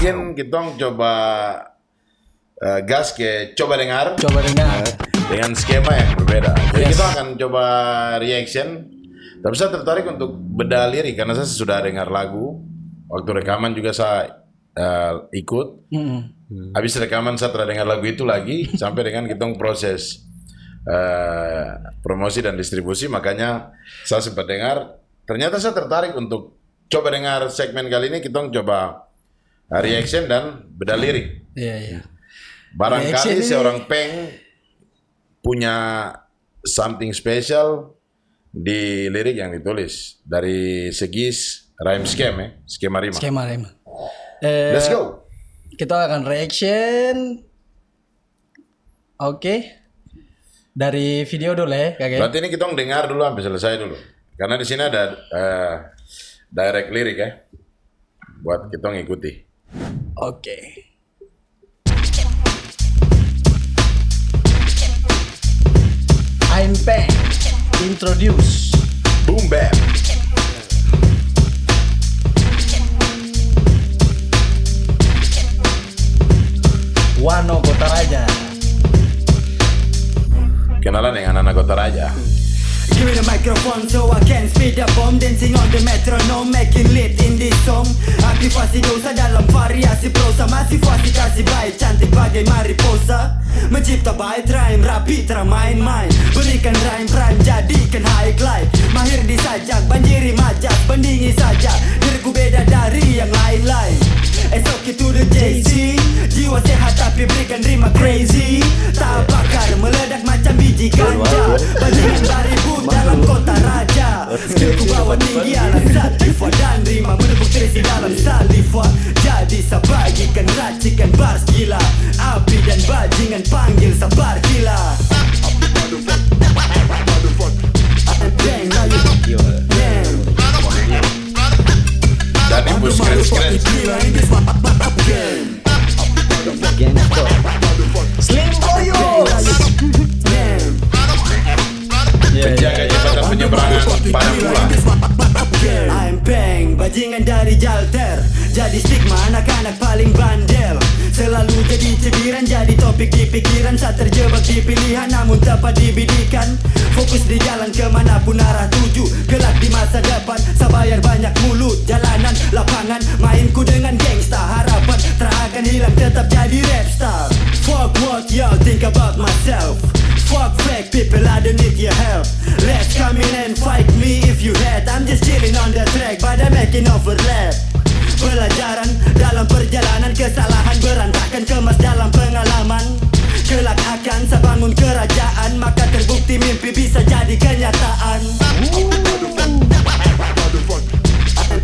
mungkin kita coba gas ke coba dengar dengan skema yang berbeda. Jadi kita akan coba reaction. Tapi saya tertarik untuk bedah lirik karena saya sudah dengar lagu. Waktu rekaman juga saya ikut. Habis rekaman saya telah dengar lagu itu lagi sampai dengan kita proses promosi dan distribusi. Makanya saya sempat dengar. Ternyata saya tertarik untuk coba dengar segmen kali ini. Kita coba reaction dan bedah lirik. Iya. Barangkali seorang Peng punya something special di lirik yang ditulis dari segi rhyme scheme, skema rima. Let's go. Kita akan reaction. Oke. Dari video dulu ya, kakek. Berarti ini kita dengar dulu sampai selesai dulu. Karena di sini ada direct lirik ya. Buat kita ngikuti. Oke. I'm back. Introduce. Boom bap. Wano Kotaraja. Kenalan dengan anak Kota Raja. Give me the microphone so I can speed up bomb. Dancing on the metronome, making lit in this song. Aktivasi dosa dalam variasi prosa. Masih kasih baik, cantik bagai mariposa. Mencipta bait rhyme, rapi termain-main. Berikan rhyme prime, jadikan high glide. Mahir disajak, banjiri majak, pendingin saja. Diriku beda dari yang lain-lain. Esok itu the JC. Jiwa sehat tapi berikan rima crazy. Tak bakar, meledak macam biji ganja. Bajingan baribu dalam Kota Raja. Skillku bawa tinggi ala Satifah. Dan rima menepuk trisi dalam salifah. Jadi sabagikan racikan bars gila. Api dan bajingan panggil sabar gila. Bang, now you damn. Dan ibu scratch. Slim Boyos. Penjaga jembatan penyeberangan pada pulang. I'm Peng, bajingan dari Jalter. Jadi stigma anak-anak paling bandel. Selalu jadi cibiran, jadi topik di pikiran. Saat terjebak di pilihan namun dapat dibidikan. Fokus di jalan kemanapun arah tuju. Kelak di masa depan, sabayar banyak mulut. Jalanan, lapangan, mainku dengan gangsta. Harapan terakan hilang, tetap jadi rap star. Fuck what y'all think about myself. Fuck fake people, I don't need your help. Let's come in and fight me if you had. I'm just chilling on the track, but I'm making overlap. Pelajaran dalam perjalanan, kesalahan berantakan, kemas dalam pengalaman. Kelak akan sebangun kerajaan, maka terbukti mimpi bisa jadi kenyataan.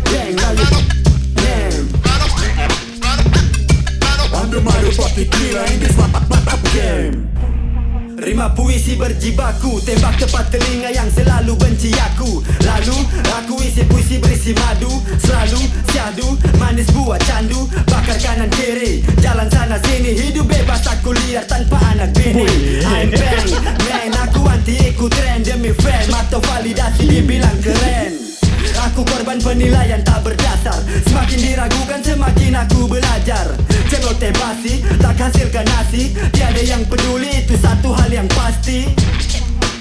Bang, now you damn. I'm the motherfucking killer in this game. Rima puisi berjibaku, tembak tepat telinga yang selalu benci aku. Lalu aku isi puisi berisi madu. Selalu syahdu, manis buat candu. Bakar kanan kiri, jalan sana sini. Hidup bebas aku liar tanpa anak bini. I'm bang, man, aku anti ikut tren. Demi fame atau validasi dibilang keren. Aku korban penilaian tak berdasar. Semakin diragukan semakin aku belajar. Celoteh basi, tak hasilkan nasi. Tiada yang peduli, itu satu hal yang pasti.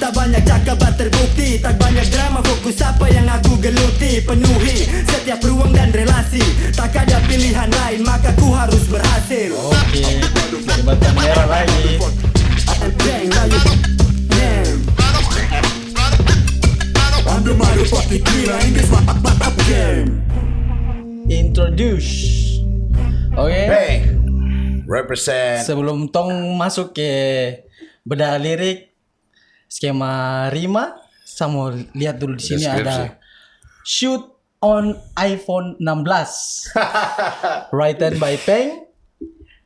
Tak banyak cakap terbukti. Tak banyak drama, fokus apa yang aku geluti. Penuhi setiap ruang dan relasi. Tak ada pilihan lain, maka ku harus berhasil. Oke, jembatan merah lagi. Bang, now you damn. I'm the motherfucking killer in this game. Introduce. Oke. Hey, represent. Sebelum tong masuk ke bedah lirik, skema rima, saya mau lihat dulu di sini Deskripsi. ada shoot on iPhone 16, written by Peng,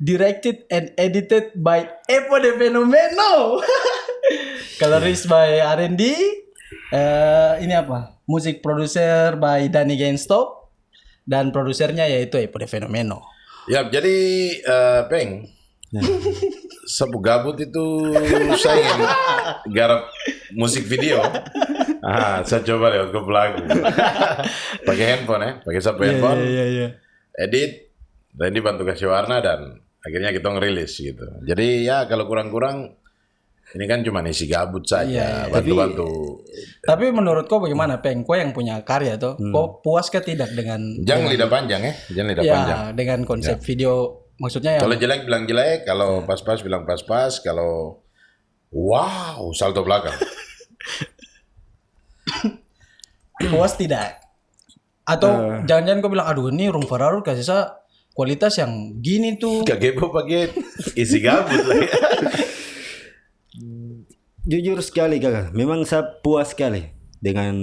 directed and edited by Epo de Fenomeno, colorist by R&D, ini apa? Musik producer by Danny Gainstop, dan produsernya yaitu Epo de Fenomeno. Ya, jadi Peng, sabu gabut itu saya ingin garap musik video. Saya coba lewat ke lagu. Pakai handphone ya, pakai sapu handphone. Iya. Edit, Randy bantu kasih warna dan akhirnya kita ngerilis gitu. Jadi ya kalau kurang-kurang ini kan cuma isi gabut saja, bantu-bantu. Tapi menurut kau bagaimana, Peng? Kau yang punya karya tuh, kau puas ke tidak dengan? Jangan lidah panjang ya, jangan lidah panjang. Dengan konsep video, maksudnya yang. Kalau jelek bilang jelek, kalau pas-pas bilang pas-pas, kalau wow salto belakang. Puas tidak? Atau jangan-jangan kau bilang, aduh ini Room Ferraro kasih saya kualitas yang gini tuh. Kagepo pakai isi gabut lah ya. Jujur sekali kakak, memang saya puas sekali dengan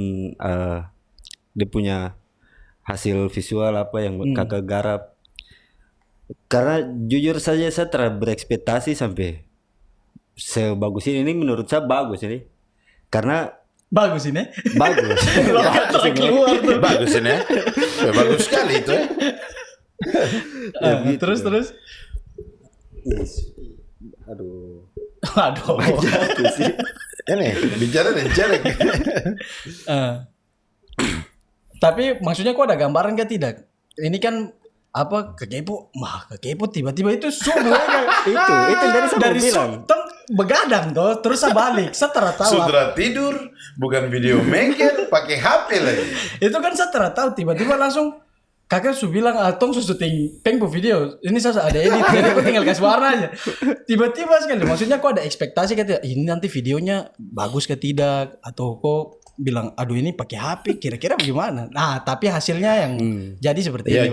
dia punya hasil visual apa yang kakak garap. Karena jujur saja saya terlalu berekspektasi sampai sebagus ini menurut saya bagus ini. Karena bagus ini. Bagus. Keluar tuh. Bagus ini ya. Bagus sekali itu ya. Gitu. Terus. Aduh. Jatuh sih. Ini bicara dan jelek. Tapi maksudnya kok ada gambaran kan tidak? Ini kan apa kekepo tiba-tiba itu subuh kan? itu dari bilang. Begadang tuh, terus saya balik, saya tahu. Sudah tidur, bukan video maker, pakai HP lagi. Itu kan saya tahu tiba-tiba langsung kakak su bilang, tong su syuting Peng bu video, ini saya ada edit, jadi aku tinggal kasih warna aja. Tiba-tiba sekali, maksudnya kok ada ekspektasi katanya, ini nanti videonya bagus ke tidak, atau kok bilang, aduh ini pakai HP, kira-kira bagaimana? Nah, tapi hasilnya yang jadi seperti ini. Ya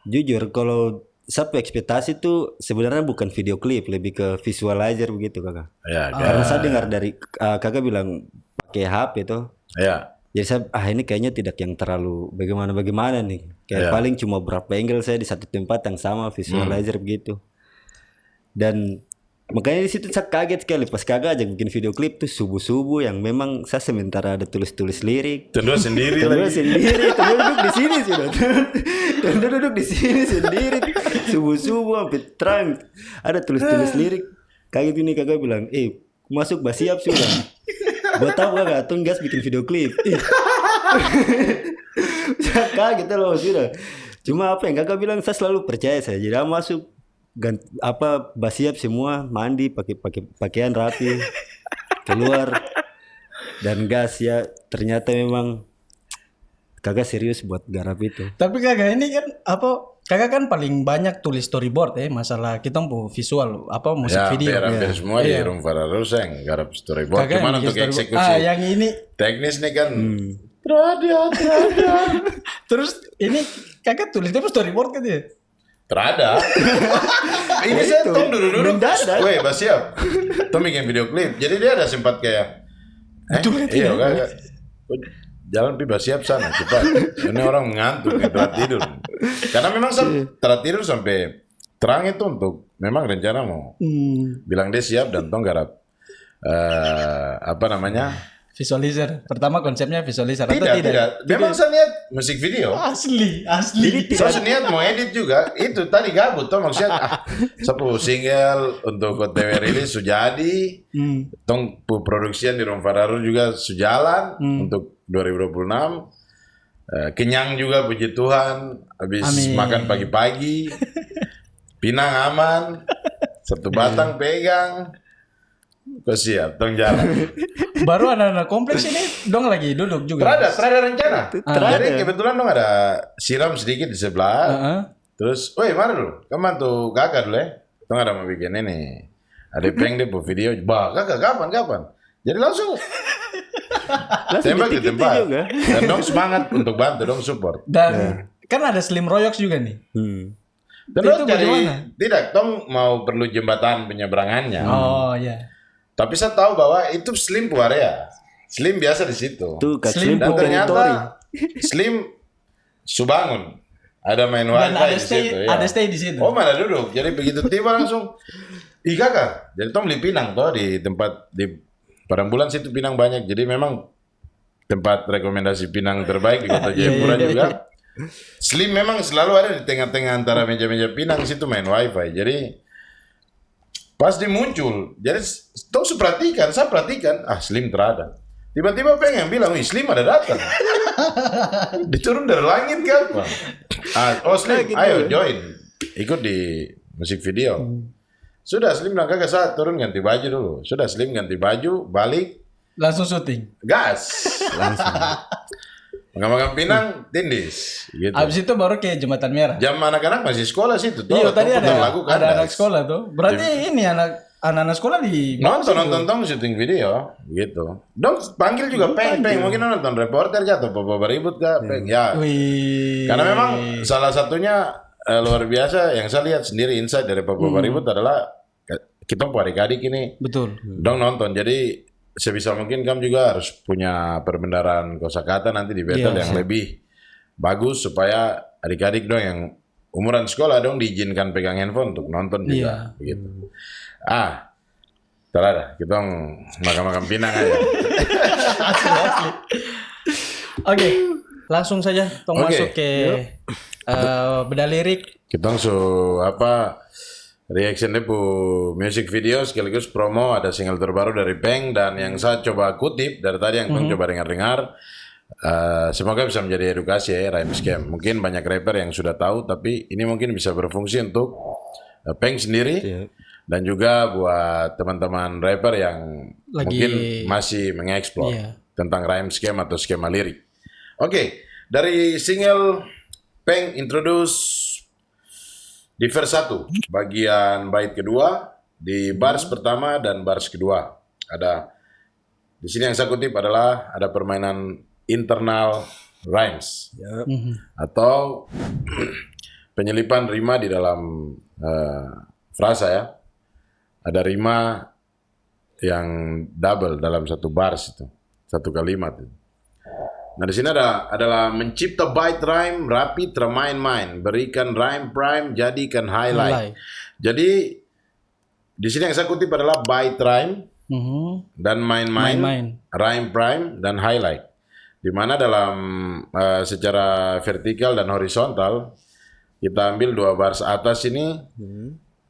jujur. Kalau saya ekspektasi tuh sebenarnya bukan video klip, lebih ke visualizer begitu kakak. Ya, karena saya dengar dari kakak bilang pakai HP tuh. Ya. Jadi saya ini kayaknya tidak yang terlalu bagaimana nih. Kayak paling cuma berapa angle saya di satu tempat yang sama visualizer begitu. Dan makanya di situ saya kaget sekali pas kakak ajak bikin video klip tuh subuh-subuh yang memang saya sementara ada tulis lirik. Tentu sendiri lagi. Tentu duduk di sini sudah. Tentu duduk di sini sendiri. Subuh-subuh sampai terang ada tulis lirik. Kaget ini kakak bilang, masuk siap sudah. Gua tahu gak Tung gas bikin video klip. Kaget loh sudah. Cuma apa yang kakak bilang saya selalu percaya saya. Jadi masuk siap semua, mandi pakai pakaian rapi, keluar dan gas ya. Ternyata memang kakak serius buat garap itu. Tapi kakak ini kan kakak kan paling banyak tulis storyboard masalah kita mau visual musik video. Hampir semua di Room Ferraro saya garap storyboard. Cuman untuk eksekusi yang ini teknis nih kan terada. Terus ini kakak tulisnya storyboard kan ya? Terada. Ini saya Tom duduk. Weh, siap. Tom bikin video klip. Jadi dia ada sempat kayak iya kakak. Jalan pi siap sana cepat. Ini orang ngantuk, telat tidur. Karena memang telat tidur sampai terang itu untuk memang rencana mau bilang dia siap dan tong garap visualizer. Pertama konsepnya visualizer atau tidak. Memang saya niat musik video. Asli. Saya niat mau edit juga. Itu tadi gabut toh maksudnya. Sepu single untuk OTW rilis sudah jadi. Tong produksian di Room Ferraro juga sejalan untuk 2026. Kenyang juga puji Tuhan. Habis makan pagi-pagi. Pinang aman. Satu batang pegang. Kau siap, tong jalan. Baru anak-anak kompleks ini dong lagi duduk juga. Terada rencana. Jadi kebetulan dong ada siram sedikit di sebelah. Terus, woi mana dulu? Kamu tuh kakak dulu ya. Tong ada mau bikin ini. Ada Peng deh bu video. Kakak kapan? Jadi langsung tembak di tempat. Dan dong semangat untuk bantu, dong support. Dan kan ada Slim Royox juga nih. Terus tidak, Tong mau perlu jembatan penyeberangannya. Oh iya. Tapi saya tahu bahwa itu Slim area. Slim biasa di situ. Slim dan ternyata Slim Subangun ada main wifi di situ. Ada stay di situ. Oh mana duduk. Jadi begitu tiba langsung. Kakak. Jadi Tom beli Pinang toh di tempat di Padang Bulan situ Pinang banyak. Jadi memang tempat rekomendasi Pinang terbaik di Kota Jayapura juga. Slim memang selalu ada di tengah-tengah antara meja-meja Pinang situ main wifi. Jadi pas dia muncul, jadi Tom saya perhatikan, Slim terada. Tiba-tiba pengen bilang, Slim ada datang. Diturun dari langit ke apa? Slim, ayo join. Ikut di musik video. Sudah Slim bilang kagak saat turun ganti baju dulu. Sudah Slim ganti baju, balik. Langsung syuting. Gas. Langsung. Makan Pinang, tindis. Gitu. Abis itu baru ke Jembatan Merah. Jam anak-anak masih sekolah situ. Iya, tadi ada kan, anak sekolah tuh. Berarti ini anak-anak sekolah di nonton syuting video gitu. Dong panggil juga Peng mungkin nonton reporter jatuh apa ribut gak Peng ya. Wih. Karena memang salah satunya luar biasa yang saya lihat sendiri insight dari Papa ribut adalah kita adik-adik ini. Betul. Dong nonton jadi sebisa mungkin kamu juga harus punya perbendaharaan kosakata nanti di battle yang lebih bagus supaya adik-adik dong yang umuran sekolah dong diizinkan pegang handphone untuk nonton juga begitu. Terada kita makan Pinang aja. Asli. Oke, langsung saja masuk ke beda lirik. Kita reaction depu music video sekaligus promo ada single terbaru dari Peng dan yang saya coba kutip dari tadi yang Peng coba dengar-dengar semoga bisa menjadi edukasi rhyme scam. Mungkin banyak rapper yang sudah tahu tapi ini mungkin bisa berfungsi untuk Peng sendiri dan juga buat teman-teman rapper yang mungkin masih mengeksplor tentang rhyme scam atau skema lirik. Oke, dari single Peng introduce di verse 1, bagian bait kedua, di bars pertama dan bars kedua. Ada di sini yang saya kutip adalah ada permainan internal rhymes atau penyelipan rima di dalam frasa ya. Ada rima yang double dalam satu bars itu, satu kalimat itu. Nah di sini adalah mencipta bait rhyme rapi termain-main, berikan rhyme prime jadikan highlight. Jadi di sini yang saya kutip adalah bait rhyme dan main-main, rhyme prime dan highlight. Di mana dalam secara vertikal dan horizontal kita ambil dua bars atas ini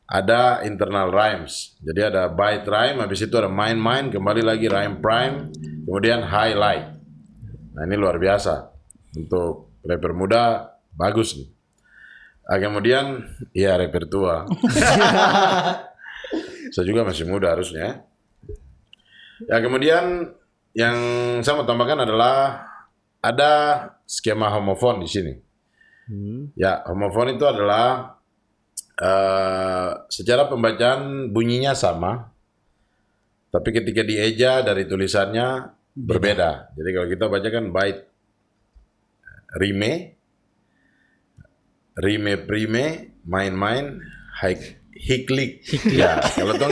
ada internal rhymes. Jadi ada bait rhyme, habis itu ada main-main, kembali lagi rhyme prime, kemudian highlight. Nah ini luar biasa untuk rapper muda bagus nih. Kemudian ya rapper tua. Saya juga masih muda harusnya. Ya kemudian yang saya mau tambahkan adalah ada skema homofon di sini. Ya homofon itu adalah secara pembacaan bunyinya sama, tapi ketika dieja dari tulisannya berbeda. Jadi kalau kita baca kan bait rime prime, main-main, hiklik. Ya, kalau tuh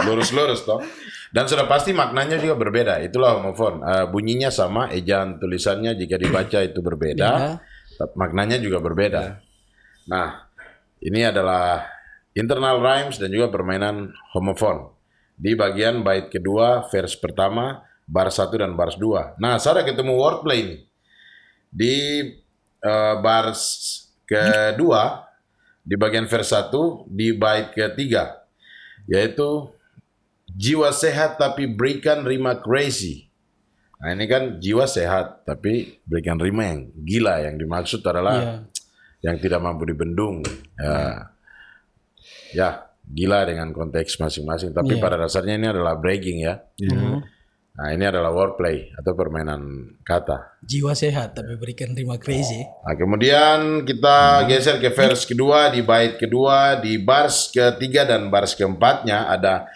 lurus-lurus toh. Dan sudah pasti maknanya juga berbeda. Itulah homofon. Bunyinya sama, ejaan tulisannya jika dibaca itu berbeda, maknanya juga berbeda. Nah, ini adalah internal rhymes dan juga permainan homofon. Di bagian bait kedua, verse pertama, bars 1 dan bars 2. Nah, saya ketemu wordplay nih. Di bars kedua, di bagian verse 1, di bait ketiga, yaitu jiwa sehat tapi berikan rima crazy. Nah, ini kan jiwa sehat tapi berikan rima yang gila. Yang dimaksud adalah yang tidak mampu dibendung. Ya, gila dengan konteks masing-masing. Tapi pada dasarnya ini adalah bragging ya. Nah ini adalah wordplay atau permainan kata. Jiwa sehat tapi berikan rima crazy. Nah kemudian kita geser ke verse kedua, di bait kedua, di bars ketiga dan bars keempatnya ada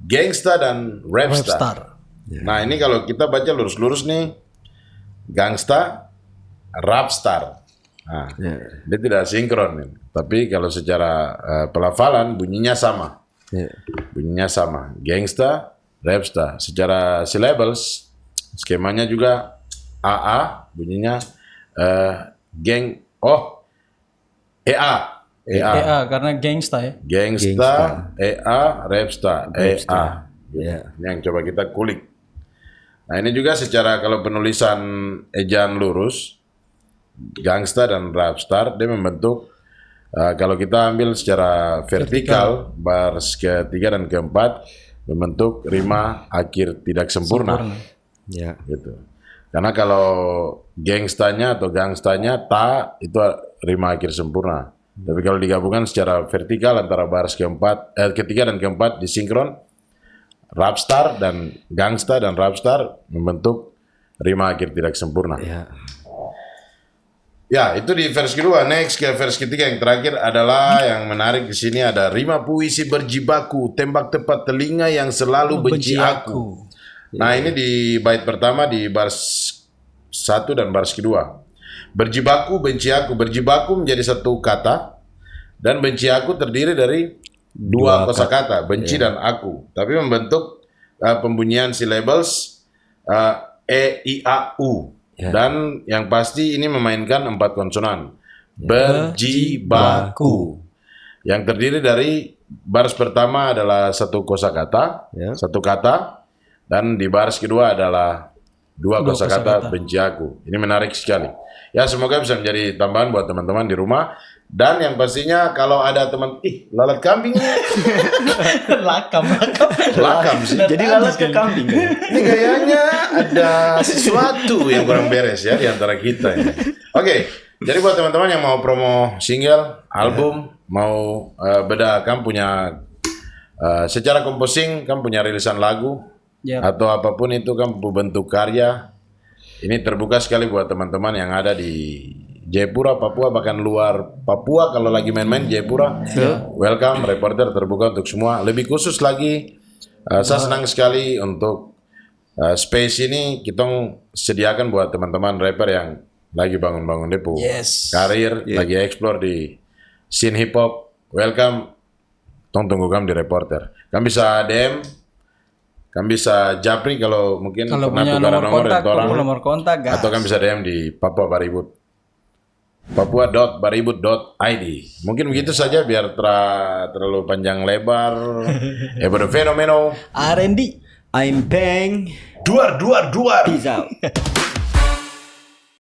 gangsta dan rapstar. Nah ini kalau kita baca lurus-lurus nih, gangsta, rapstar. Nah, dia tidak sinkron nih. Tapi kalau secara pelafalan bunyinya sama. Bunyinya sama, gangsta, rapstar. Secara syllables skemanya juga AA bunyinya EA karena gangsta ya. Gangsta. EA, rapstar. EA. Ini yang coba kita kulik. Nah, ini juga secara kalau penulisan ejaan lurus gangsta dan rapstar dia membentuk kalau kita ambil secara vertikal bars ketiga dan keempat membentuk rima akhir tidak sempurna. Ya, gitu. Karena kalau gangstanya atau gangstanya ta itu rima akhir sempurna. Tapi kalau digabungkan secara vertikal antara baris ketiga dan keempat disinkron, rapstar dan gangsta dan rapstar membentuk rima akhir tidak sempurna. Ya, itu di verse kedua. Next ke verse ketiga yang terakhir adalah yang menarik di sini ada rima puisi berjibaku, tembak tepat telinga yang selalu benci aku. Nah, ini di bait pertama di baris 1 dan baris kedua. Berjibaku, benci aku. Berjibaku menjadi satu kata dan benci aku terdiri dari dua kosakata, benci dan aku. Tapi membentuk pembunyian syllables e, i, a, u. Dan yang pasti ini memainkan 4 konsonan. Berjibaku. Yang terdiri dari baris pertama adalah satu kosakata, satu kata, dan di baris kedua adalah dua kosakata benci aku. Ini menarik sekali. Ya, semoga bisa menjadi tambahan buat teman-teman di rumah. Dan yang pastinya kalau ada teman, lalat kambing. Lakam sih. Jadi lalat ke kambing. Ini kayaknya ada sesuatu yang kurang beres ya di antara kita ini. Oke, jadi buat teman-teman yang mau promo single, album, mau beda, kamu punya secara composing, kamu punya rilisan lagu, atau apapun itu kamu bentuk karya, ini terbuka sekali buat teman-teman yang ada di Jayapura, Papua, bahkan luar Papua. Kalau lagi main-main Jayapura, welcome, reporter terbuka untuk semua. Lebih khusus lagi, saya senang sekali untuk space ini kita sediakan buat teman-teman rapper yang lagi bangun-bangun depo, karir, lagi explore di scene hip hop. Welcome, tunggu kamu di reporter. Kamu bisa DM, kamu bisa japri kalau mungkin pernah tukar nomor kontak, atau kamu bisa DM di Papua Baribut. Papua.baribut.id. Mungkin begitu saja biar terlalu panjang lebar. Ebodo fenomeno. R&D. I'm Peng. Duar. Peace out.